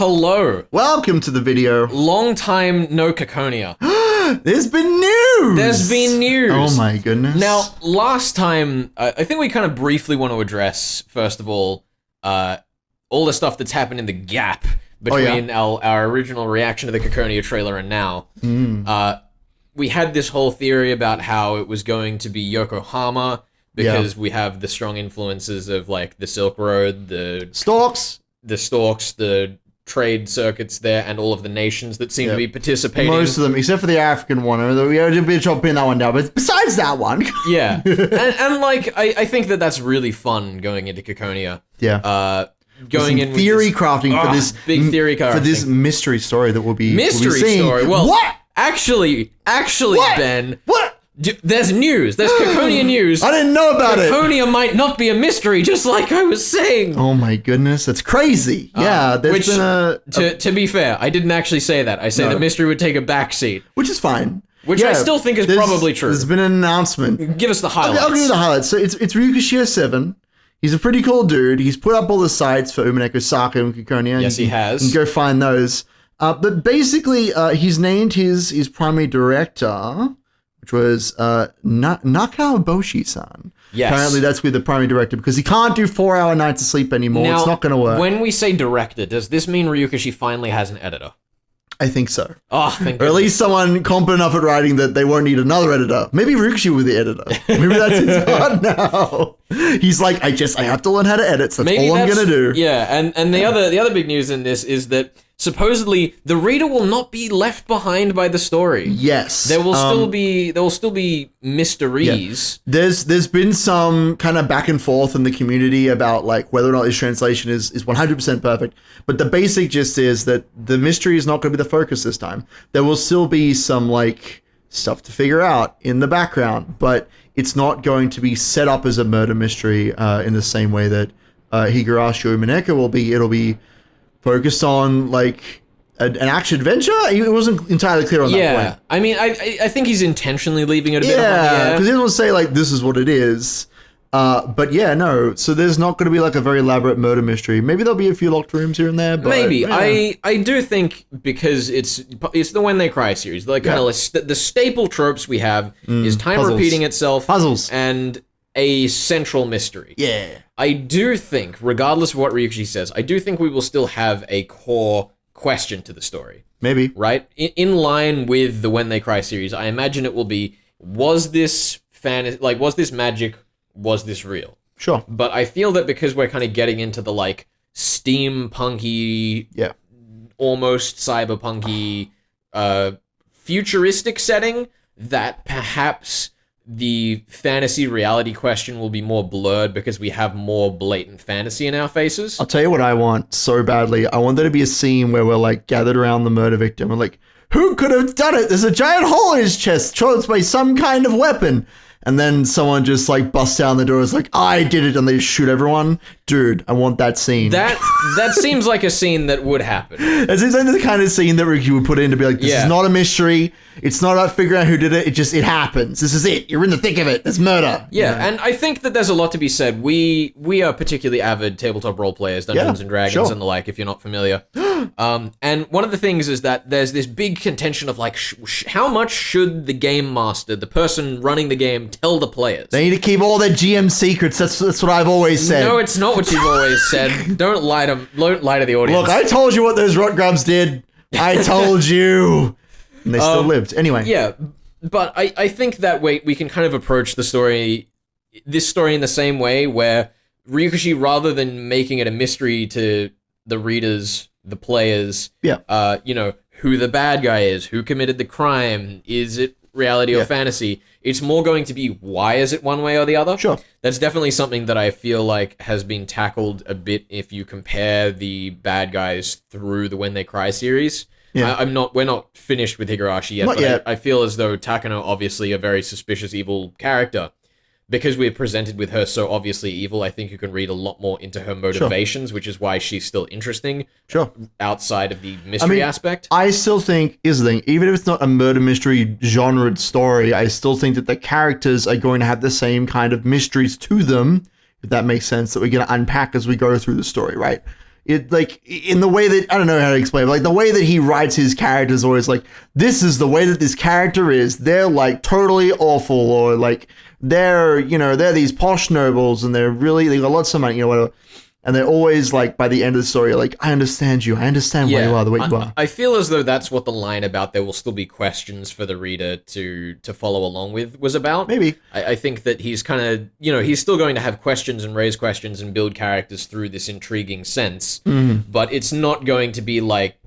hello. Welcome to the video. Long time no Ciconia. There's been news! There's been news. Oh my goodness. Now, last time, I think we kind of briefly want to address, first of all the stuff that's happened in the gap between our original reaction to the Ciconia trailer and now. We had this whole theory about how it was going to be Yokohama because we have the strong influences of like the Silk Road, the Stalks, the trade circuits there, and all of the nations that seem to be participating. Most of them, except for the African one. We did a bit of chopping that one down, but besides that one. Yeah. And like, I think that's really fun going into Ciconia. Yeah. Going in theory with crafting for this big theory crafting for this mystery story that we'll be seeing. Story. Well, what? Actually, what? Ben. What? There's news. There's Ciconia news. I didn't know about it. Ciconia might not be a mystery, just like I was saying. Oh my goodness, that's crazy. Yeah, there's been to be fair, I didn't actually say that. I say the mystery would take a backseat. Which is fine. Which I still think is probably true. There's been an announcement. Give us the highlights. I'll give you the highlights. So it's Ryukishi 7. He's a pretty cool dude. He's put up all the sites for Umineko, Saku, and Ciconia. Yes, he has. You can go find those. But basically, he's named his primary director, which was Nakaboshi-san. Yes. Apparently that's with the primary director because he can't do 4-hour nights of sleep anymore. Now, it's not going to work. When we say director, does this mean Ryukishi finally has an editor? I think so. Oh, thank Or at least someone competent enough at writing that they won't need another editor. Maybe Ryukishi will be the editor. Maybe that's his part now. He's like, I have to learn how to edit, so that's all I'm going to do. Yeah, and the other big news in this is that supposedly the reader will not be left behind by the story. Yes. There will still be mysteries. Yeah. There's been some kind of back and forth in the community about like whether or not this translation is 100% perfect. But the basic gist is that the mystery is not going to be the focus this time. There will still be some like stuff to figure out in the background, but it's not going to be set up as a murder mystery in the same way that Higurashi Umineko will be. It'll be focused on like an action adventure. It wasn't entirely clear on that point. I mean, I think he's intentionally leaving it a bit up in the air. Because he doesn't say like this is what it is. But yeah, no. So there's not going to be like a very elaborate murder mystery. Maybe there'll be a few locked rooms here and there. But, maybe yeah. I do think because it's the When They Cry series. Like kind of like the staple tropes we have is time puzzles. repeating itself, Puzzles, and a central mystery. Yeah. I do think, regardless of what Ryukishi says, I do think we will still have a core question to the story. Maybe. Right? In line with the When They Cry series, I imagine it will be, was this magic, was this real? Sure. But I feel that because we're kind of getting into the, like, steampunky, almost cyberpunky, futuristic setting, that perhaps the fantasy reality question will be more blurred because we have more blatant fantasy in our faces. I'll tell you what I want so badly. I want there to be a scene where we're like gathered around the murder victim and like, who could have done it? There's a giant hole in his chest. Sure, it's by some kind of weapon. And then someone just like busts down the door and is like, I did it, and they just shoot everyone. Dude, I want that scene. That seems like a scene that would happen. It seems like the kind of scene that Ricky would put in to be like, this is not a mystery. It's not about figuring out who did it. It happens. This is it. You're in the thick of it. There's murder. Yeah, and I think that there's a lot to be said. We are particularly avid tabletop role players, Dungeons and Dragons and the like, if you're not familiar. And one of the things is that there's this big contention of like, how much should the game master, the person running the game, tell the players? They need to keep all their GM secrets. That's what I've always said. No, it's not what you've always said. Don't lie to the audience. Look, I told you what those rot grubs did. I told you. And they still lived. Anyway. Yeah, but I think that way we can kind of approach this story in the same way where Ryukishi, rather than making it a mystery to the readers, the players, who the bad guy is, who committed the crime, is it reality or fantasy, it's more going to be why is it one way or the other. Sure. That's definitely something that I feel like has been tackled a bit if you compare the bad guys through the When They Cry series. Yeah. We're not finished with Higurashi yet, but I feel as though Takano, obviously a very suspicious evil character, because we're presented with her so obviously evil, I think you can read a lot more into her motivations, which is why she's still interesting. Sure. Outside of the mystery aspect. I still think, here's the thing, even if it's not a murder mystery genred story, I still think that the characters are going to have the same kind of mysteries to them, if that makes sense, that we're going to unpack as we go through the story, right? it like in the way that I don't know how to explain, but like the way that he writes his characters, always like this is the way that this character is. They're like totally awful, or like they're these posh nobles and they got lots of money, whatever. And they're always like, by the end of the story, like, I understand you. I understand why you are the way you are. I feel as though that's what the line about there will still be questions for the reader to follow along with was about. Maybe. I think that he's kind of, he's still going to have questions and raise questions and build characters through this intriguing sense. But it's not going to be like,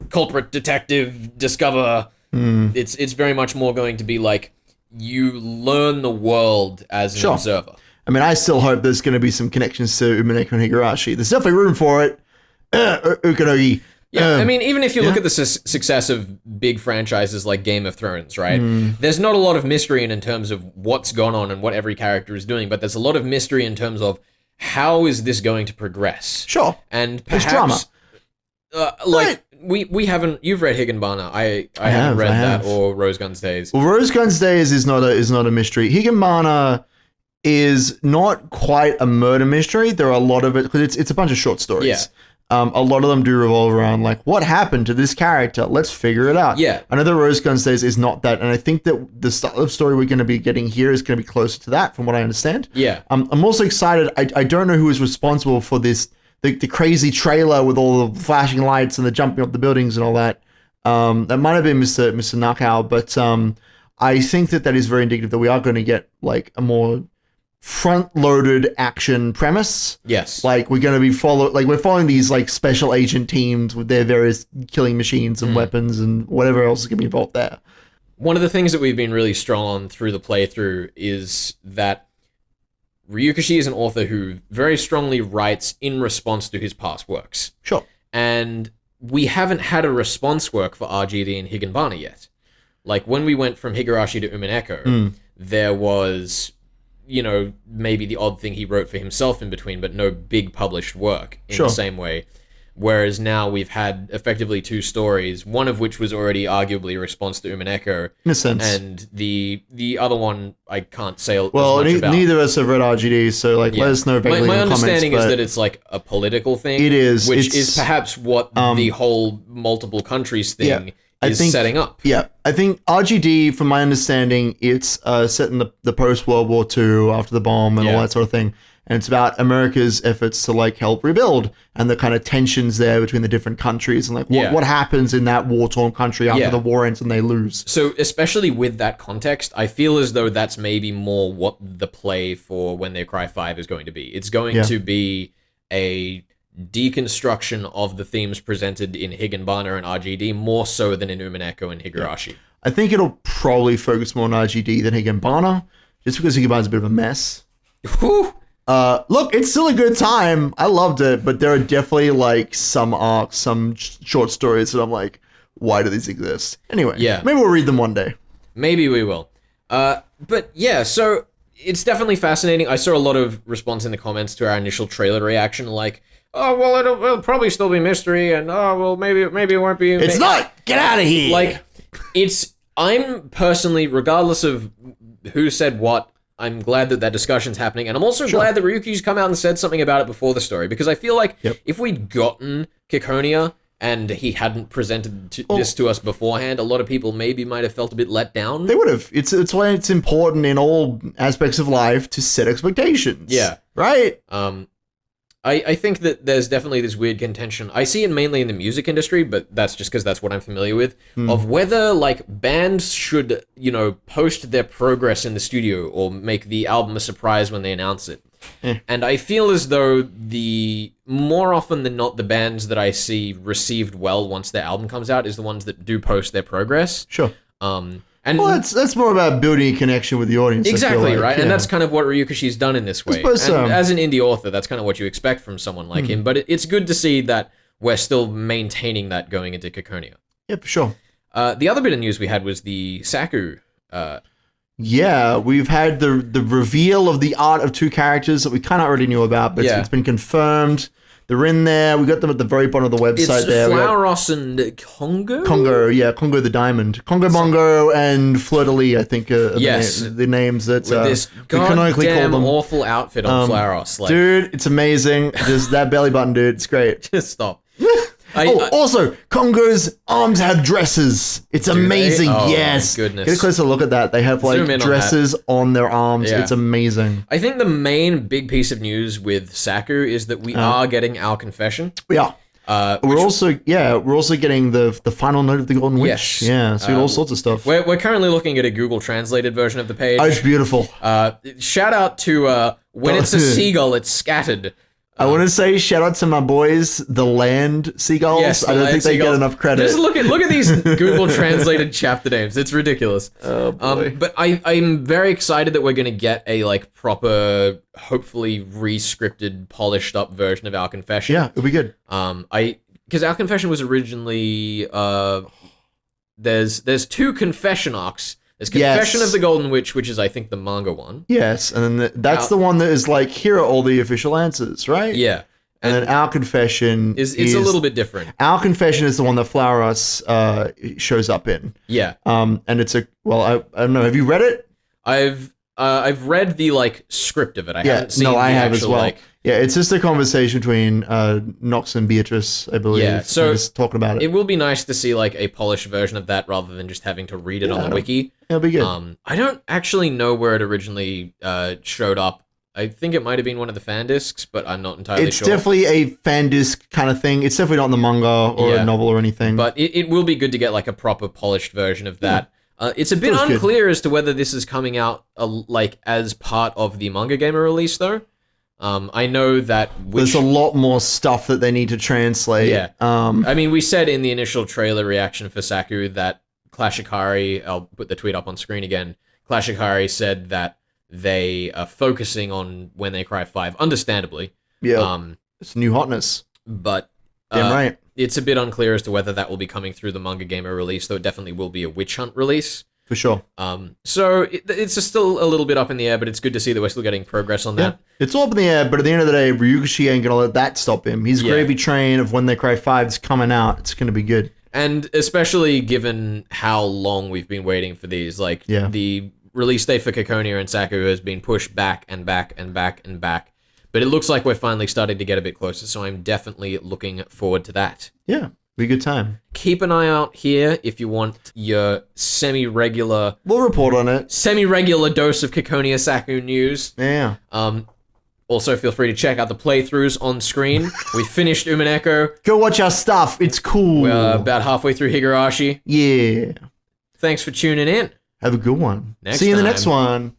culprit, detective, discover. It's very much more going to be like, you learn the world as an observer. I mean, I still hope there's going to be some connections to Umineko and Higurashi. There's definitely room for it. Ukanogi. Yeah, I mean, even if you look at the success of big franchises like Game of Thrones, right? There's not a lot of mystery in terms of what's gone on and what every character is doing, but there's a lot of mystery in terms of how is this going to progress? Sure. And perhaps, we haven't. You've read Higginbana. I haven't read that or Rose Guns Days. Well, Rose Guns Days is not a mystery. Higginbana is not quite a murder mystery. There are a lot of it because it's a bunch of short stories. Yeah. A lot of them do revolve around like what happened to this character. Let's figure it out. Yeah. I know the Rose Guns Days is not that, and I think that the style of story we're going to be getting here is going to be closer to that, from what I understand. Yeah. I'm also excited. I don't know who is responsible for this the crazy trailer with all the flashing lights and the jumping up the buildings and all that. That might have been Mr. Nakao, but I think that is very indicative that we are going to get like a more front-loaded action premise. Yes. Like we're going to be we're following these like special agent teams with their various killing machines and weapons and whatever else is going to be involved there. One of the things that we've been really strong on through the playthrough is that Ryukishi is an author who very strongly writes in response to his past works. Sure. And we haven't had a response work for RGD and Higginbana yet. Like when we went from Higurashi to Umineko, there was maybe the odd thing he wrote for himself in between, but no big published work in the same way. Whereas now we've had effectively two stories, one of which was already arguably a response to Umineko. In a sense. And the other one, I can't say as well, much about. Neither of us have read RGD, so let us know vaguely my in the understanding comments, is that it's like a political thing. It is. Which is perhaps what the whole multiple countries thing is setting up. Yeah, I think RGD, from my understanding, it's set in the post-World War II, after the bomb and all that sort of thing. And it's about America's efforts to like help rebuild and the kind of tensions there between the different countries and like what happens in that war-torn country after the war ends and they lose. So especially with that context, I feel as though that's maybe more what the play for When They Cry 5 is going to be. It's going to be a deconstruction of the themes presented in Higginbana and RGD more so than in Umineko and Higurashi. I think it'll probably focus more on RGD than Higginbana, just because Higginbana's a bit of a mess. Whew. Look, it's still a good time. I loved it, but there are definitely like some arcs, some short stories that I'm like, why do these exist? Anyway, maybe we'll read them one day. Maybe we will. But yeah, so it's definitely fascinating. I saw a lot of response in the comments to our initial trailer reaction, like, oh, well, it'll probably still be mystery, and oh, well, maybe it won't be. It's not! Get out of here! Like, I'm personally, regardless of who said what, I'm glad that discussion's happening, and I'm also glad that Ryuki's come out and said something about it before the story, because I feel like if we'd gotten Ciconia and he hadn't presented this to us beforehand, a lot of people maybe might have felt a bit let down. They would have. It's why it's important in all aspects of life to set expectations. Yeah. Right? I think that there's definitely this weird contention. I see it mainly in the music industry, but that's just because that's what I'm familiar with, of whether like bands should, post their progress in the studio or make the album a surprise when they announce it. And I feel as though the more often than not, the bands that I see received well once their album comes out is the ones that do post their progress. Sure. And that's more about building a connection with the audience. Exactly, right? Yeah. And that's kind of what Ryukishi's done in this way. And as an indie author, that's kind of what you expect from someone like him. But it's good to see that we're still maintaining that going into Ciconia. Yeah, for sure. The other bit of news we had was the Saku. We've had the reveal of the art of two characters that we kind of already knew about, but it's been confirmed They're in there. We got them at the very bottom of the website. It's Flauros and Congo? Congo the Diamond. Congo Bongo and Fleur de Lis, I think, are the names that with this goddamn awful outfit on Flauros. Like, dude, it's amazing. Just that belly button, dude. It's great. Just stop. Also, Congo's arms have dresses. It's amazing. Oh, yes. My goodness. Get a closer look at that. They have like dresses on their arms. Yeah. It's amazing. I think the main big piece of news with Saku is that we are getting our confession. We are. We're also getting the final note of the Golden Witch. Yes. Yeah, so we got all sorts of stuff. We're currently looking at a Google translated version of the page. Oh, it's beautiful. Shout out to when it's a seagull, it's scattered. I want to say shout out to my boys, the land seagulls. Yes, I don't think they get enough credit. Just look at these Google translated chapter names. It's ridiculous. Oh boy. But I'm very excited that we're going to get a like proper, hopefully re-scripted, polished up version of our confession. Yeah, it'll be good. Because our confession was originally there's two confession arcs. There's Confession of the Golden Witch, which is, I think, the manga one. Yes, and then that's the one that is like, here are all the official answers, right? Yeah. And then our confession is a little bit different. Our confession is the one that Flauros shows up in. Yeah. And it's I don't know. Have you read it? I've read the like script of it. I haven't seen I have actual, as well. Like, yeah, it's just a conversation between Nox and Beatrice, I believe. Yeah, so just talking about it. It will be nice to see like a polished version of that rather than just having to read it on the wiki. It'll be good. I don't actually know where it originally showed up. I think it might have been one of the fan discs, but I'm not entirely sure. It's definitely a fan disc kind of thing. It's definitely not in the manga or a novel or anything. But it will be good to get like a proper polished version of that. It's a bit unclear as to whether this is coming out like as part of the Manga Gamer release, though. I know that there's a lot more stuff that they need to translate. Yeah. I mean, we said in the initial trailer reaction for Saku that Clash Ikari, I'll put the tweet up on screen again. Clash Ikari said that they are focusing on When They Cry 5, understandably. Yeah. It's new hotness. But damn right. It's a bit unclear as to whether that will be coming through the Manga Gamer release, though it definitely will be a Witch Hunt release. For sure. So it's just still a little bit up in the air, but it's good to see that we're still getting progress on that. It's all up in the air, but at the end of the day, Ryukishi ain't gonna let that stop him. His gravy train of When They Cry 5 is coming out. It's gonna be good. And especially given how long we've been waiting for these, like the release date for Ciconia and Saku has been pushed back and back and back and back. But it looks like we're finally starting to get a bit closer, so I'm definitely looking forward to that. Yeah. Be a good time. Keep an eye out here if you want your semi-regular... We'll report on it. Semi-regular dose of Ciconia Saku news. Yeah. Also, feel free to check out the playthroughs on screen. We finished Umineko. Go watch our stuff. It's cool. We're about halfway through Higurashi. Yeah. Thanks for tuning in. Have a good one. See you in the next one.